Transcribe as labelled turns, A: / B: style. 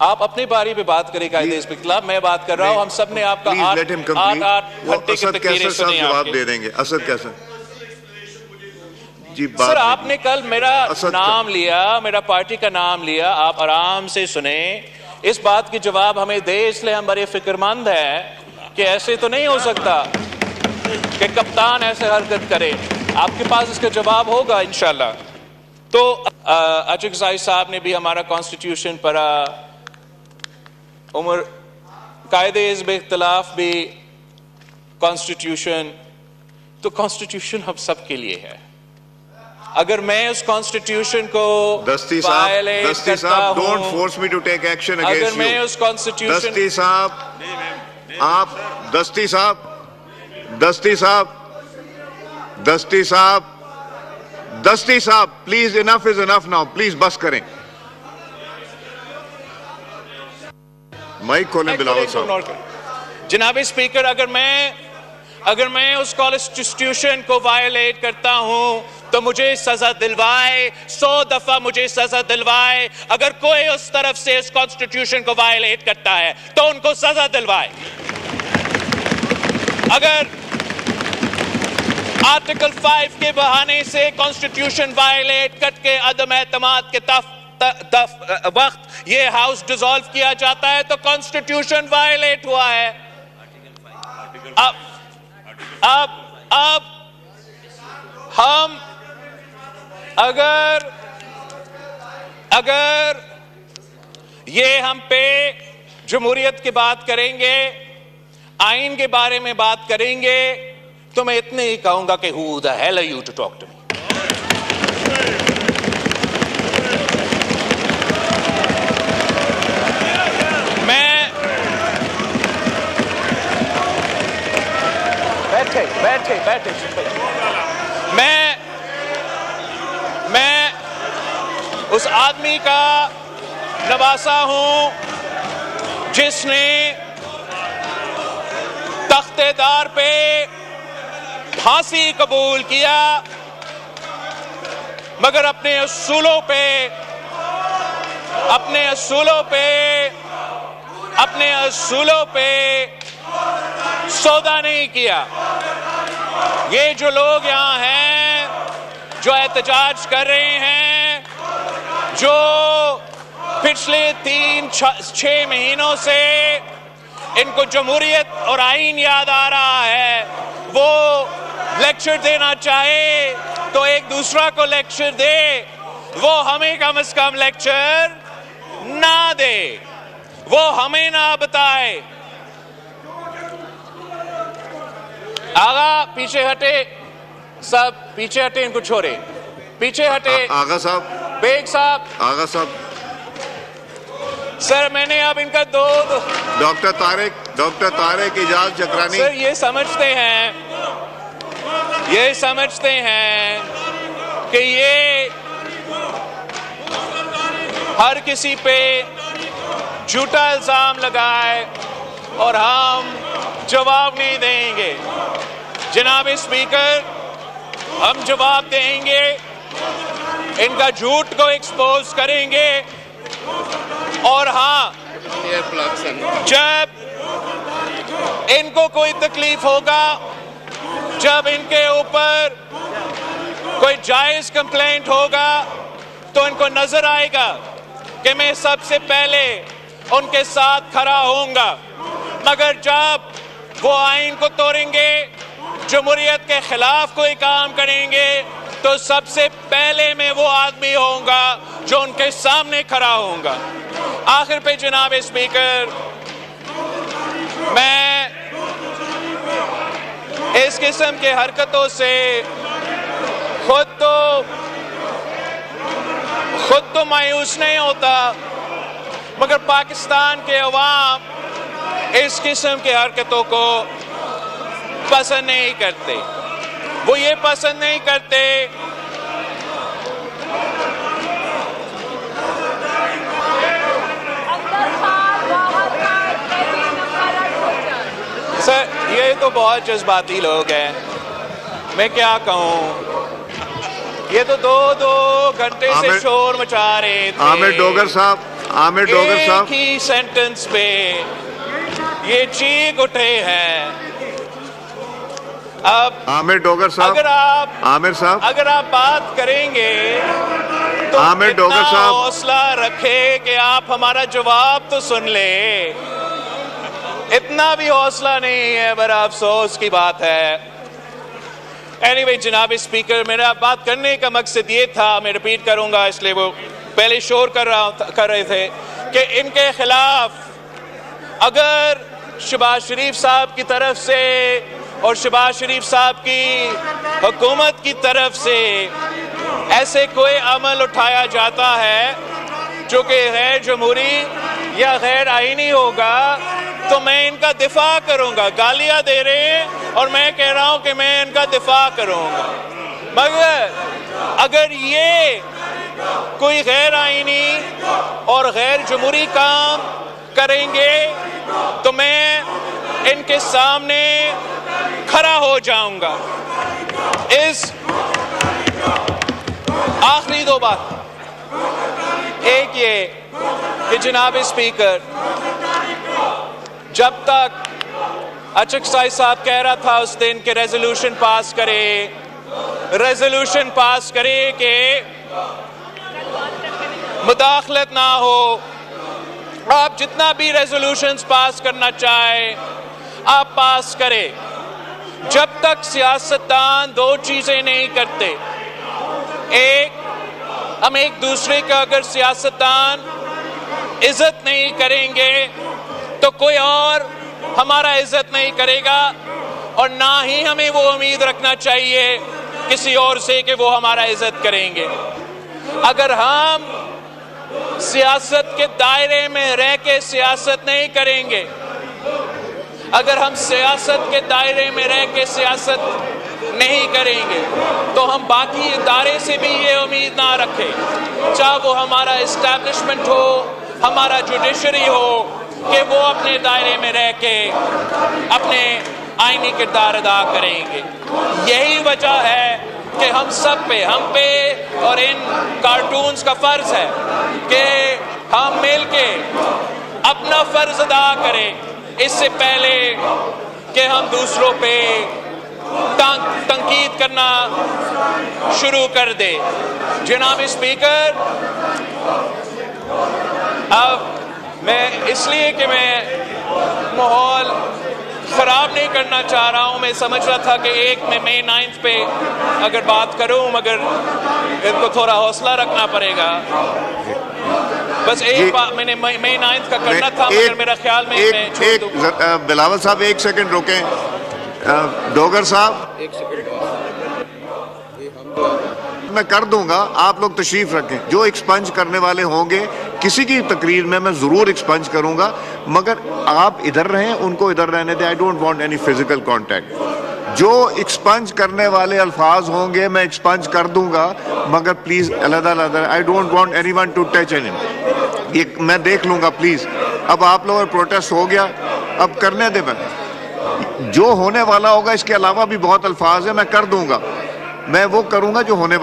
A: आप अपनी बारी पे बात करें कायदे इस पे खिलाफ, मैं बात कर रहा हूँ। हम सब ने आपका 8 घंटे की तकरीरें सुनी।
B: जवाब दे देंगे। असद कैसा जी?
A: सर आपने कल मेरा नाम लिया, मेरा पार्टी का नाम लिया, आप आराम से सुने। इस बात की जवाब हमें दे, इसलिए हम बड़े फिक्रमंद हैं कि ऐसे तो नहीं हो सकता कि कप्तान ऐसे हरकत करे। आपके पास इसका जवाब होगा इंशाल्लाह। तो अचक जाहिद साहब ने भी हमारा कॉन्स्टिट्यूशन पढ़ा, उमर कायदे हिज़्ब इख्तिलाफ भी कॉन्स्टिट्यूशन, तो कॉन्स्टिट्यूशन हम सब के लिए है। अगर मैं उस कॉन्स्टिट्यूशन को वायलेट करता हूं,
B: don't force me to take action against you.
A: अगर मैं उस कॉन्स्टिट्यूशन,
B: दस्ती साहब, आप दस्ती साहब, दस्ती साहब, दस्ती साहब, दस्ती साहब, please enough is enough now, please बस करें। माइक खोलें बिलावल साहब।
A: जनाब स्पीकर, अगर मैं उस कॉन्स्टिट्यूशन को वायलेट करता हूं तो मुझे सजा दिलवाए, 100 दफा मुझे सजा दिलवाए। अगर कोई उस तरफ से इस कॉन्स्टिट्यूशन को वायलेट करता है तो उनको सजा दिलवाए। अगर आर्टिकल 5 के बहाने से कॉन्स्टिट्यूशन वायलेट करके अदम एतमाद के वक्त ये हाउस डिसॉल्व किया जाता है तो कॉन्स्टिट्यूशन वायलेट हुआ है। अब हम अगर ये हम पे जमहूरियत की बात करेंगे, आइन के बारे में बात करेंगे, तो मैं इतने ही कहूंगा कि who the hell are you to talk to me. बैठे मैं उस आदमी का नवासा हूं जिसने तख्तेदार पे फांसी कबूल किया, मगर अपने असूलों पे सौदा नहीं किया। ये जो लोग यहां हैं, जो एहतजाज कर रहे हैं, जो पिछले 3-6 महीनों से इनको जमहूरियत और आइन याद आ रहा है, वो लेक्चर देना चाहे तो एक दूसरा को लेक्चर दे, वो हमें कम से कम लेक्चर ना दे, वो हमें ना बताए। आगा पीछे हटे, सब पीछे हटे, इनको छोड़े, पीछे हटे।
B: आगा साहब,
A: बेग साहब,
B: आगा साहब,
A: सर मैंने अब इनका दो
B: डॉक्टर तारिक इजाज चक्रानी,
A: सर ये समझते हैं कि ये हर किसी पे झूठा इल्जाम लगाए और हम जवाब नहीं देंगे। जनाब स्पीकर, हम जवाब देंगे, इनका झूठ को एक्सपोज करेंगे। और हाँ, जब इनको कोई तकलीफ होगा, जब इनके ऊपर कोई जायज कंप्लेंट होगा, तो इनको नजर आएगा कि मैं सबसे पहले उनके साथ खड़ा होऊंगा। मगर जब वो आइन को तोड़ेंगे, जमहूरियत के खिलाफ कोई काम करेंगे, तो सबसे पहले मैं वो आदमी होऊंगा जो उनके सामने खड़ा होऊंगा। आखिर पे जनाब स्पीकर, मैं इस किस्म के हरकतों से खुद तो मायूस नहीं होता, मगर पाकिस्तान के अवाम इस किस्म की हरकतों को पसंद नहीं करते। वो ये पसंद नहीं करते सर, ये तो बहुत जज्बाती लोग हैं, मैं क्या कहूँ। ये तो दो घंटे से शोर मचा रहे थे।
B: आमिर डोगर साहब, आमिर डोगर
A: एक
B: साहब,
A: ही सेंटेंस पे ये चीख उठे हैं। अब
B: आमिर डोगर साहब,
A: अगर आप बात करेंगे तो
B: आमिर डोगर
A: इतना
B: साहब,
A: हौसला रखे कि आप हमारा जवाब तो सुन ले। इतना भी हौसला नहीं है, बड़ा अफसोस की बात है। एनीवे जनाब स्पीकर, मेरा बात करने का मकसद ये था, मैं रिपीट करूंगा इसलिए वो पहले शोर कर रहे थे कि इनके खिलाफ अगर शहबाज शरीफ साहब की तरफ से और शहबाज शरीफ साहब की हुकूमत की तरफ से ऐसे कोई अमल उठाया जाता है जो कि गैर जमहूरी या गैर आईनी होगा तो मैं इनका दिफा करूंगा। गालियां दे रहे हैं और मैं कह रहा हूं कि मैं इनका दिफा करूंगा। मगर अगर ये कोई गैर आईनी और गैर जमहूरी काम करेंगे तो मैं इनके सामने खड़ा हो जाऊंगा। इस आखिरी दो बात, एक ये कि जनाब स्पीकर, जब तक अचकसाई साहब कह रहा था उस दिन के रेजोल्यूशन पास करे कि मुदाखलत ना हो, आप जितना भी रेजोल्यूशंस पास करना चाहे आप पास करें। जब तक सियासतदान दो चीजें नहीं करते, एक, हम एक दूसरे का अगर सियासतदान इज्जत नहीं करेंगे तो कोई और हमारा इज्जत नहीं करेगा, और ना ही हमें वो उम्मीद रखना चाहिए किसी और से कि वो हमारा इज्जत करेंगे। अगर हम सियासत के दायरे में रह के सियासत नहीं करेंगे, अगर हम सियासत के दायरे में रह के सियासत नहीं करेंगे तो हम बाकी इदारे से भी ये उम्मीद ना रखें, चाहे वो हमारा इस्टेब्लिशमेंट हो, हमारा जुडिशरी हो, कि वो अपने दायरे में रह के अपने आईनी किरदार अदा करेंगे। यही वजह है कि हम पे और इन कार्टून्स का फर्ज है कि हम मिलके अपना फर्ज अदा करें इससे पहले कि हम दूसरों पे तंकीद करना शुरू कर दे। जनाब स्पीकर, अब मैं इसलिए कि मैं माहौल ख़राब नहीं करना चाह रहा हूँ, मैं समझ रहा था कि एक में मई 9 पे अगर बात करूँ, मगर इनको थोड़ा हौसला रखना पड़ेगा। बस एक बात मैंने मई 9 का करना था, मगर मेरा ख्याल में मैं छोड़ दूँ।
B: बिलावल साहब एक सेकंड रुकें। डोगर साहब,
C: एक सेकंड,
B: मैं कर दूंगा, आप लोग तशरीफ रखें। जो एक्सपंज करने वाले होंगे किसी की तकरीर में मैं जरूर एक्सपंज करूंगा, मगर आप इधर रहें, उनको इधर रहने दें। आई don't want any physical contact. जो एक्सपंज करने वाले अल्फाज होंगे मैं एक्सपंज कर दूंगा, मगर प्लीज अलग-अलग, I don't want anyone to touch anyone. ये मैं देख लूंगा प्लीज। अब आप लोगों का प्रोटेस्ट हो गया, अब करने दे। मैं जो होने वाला होगा इसके अलावा भी बहुत अल्फाज है, मैं कर दूंगा, मैं वो करूंगा जो होने वाला।